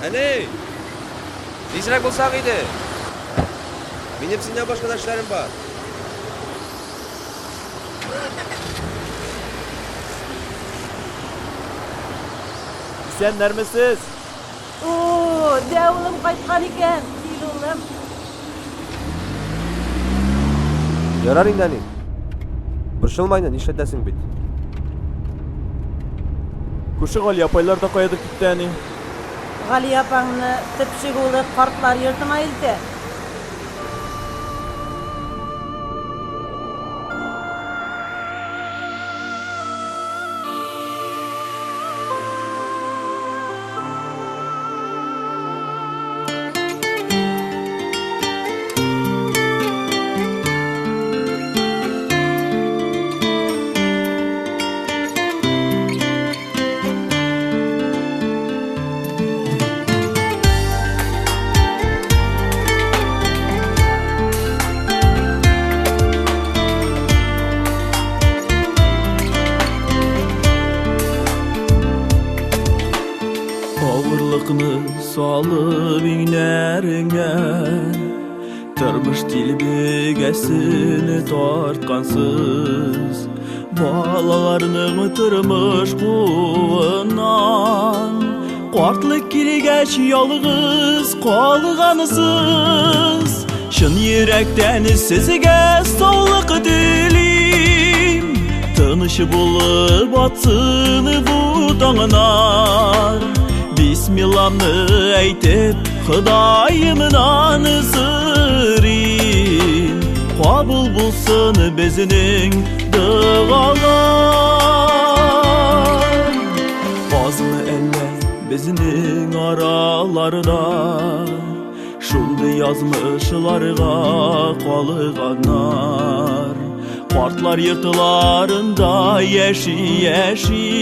Aney! Tezroq bo'lsaq edi. Benim sendan boshqa ishlarim bor. Sen nermisiz? Oo, devlim qaytgan ekan. Oğlum. Yarar indani. Bir shilmaydan ishlatasin bit. Kuşuk ol yapaylar da koyadık gitti hani. Gali yapağını tıpşık olup kartlar yırtmayıldı. Ağırlıkını salıp inerine Tırmış dilbegesini tartkansız Balalarını tırmış kuğundan Qartlık kirgeç yalğız qalğanısız Şın yürekten sizge sağlık dilim Tanışı bulup atsını bu dağınar Bismillah'ını aytip Xudayımın anısırım Qabul bulsun bezinin dağalar Bazını eller bezinin aralarına Şundu yazmışlarga qalğanlar Qartlar yırtılarında yeşil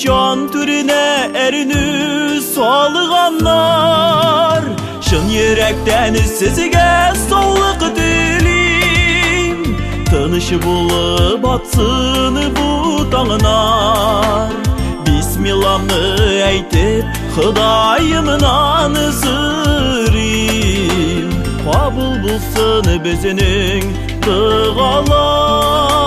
Can türüne erini salğanlar Şın yürekten sizge sağlık dilim Tanışı bulup atsın bu dağınar Bismillah'ını aytip Xudayımın anısırım Qabul bulsun bezinin dağalar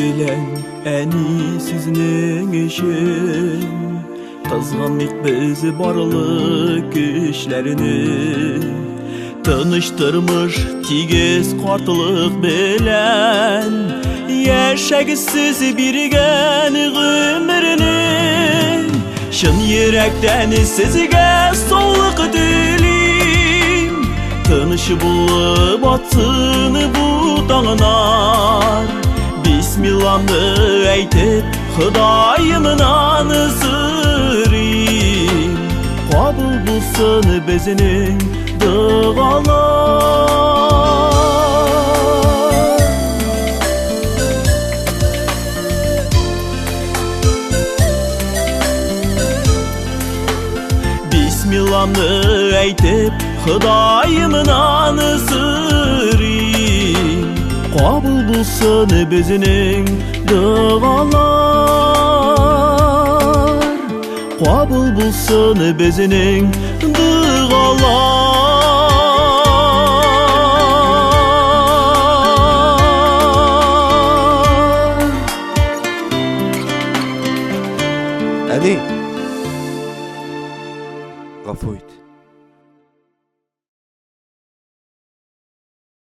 bilen eni sizning işin Kızganlık bizi barılık işlerini Tanıştırmış tigiz qartılık bilen Yaşagisiz birigen ömrünü Şın yürekten sizge sağlık dilim Tanışı bulup atsın bu dağınar Bismillah'ını aytip Xudayımın anısırım Qabul bulsun bezinin dağalar Bismillah'ını aytip Xudayımın anısırım Qabul bulsun bezinin dağalar Qabul bulsun bezinin dağalar Ani. Gafo et.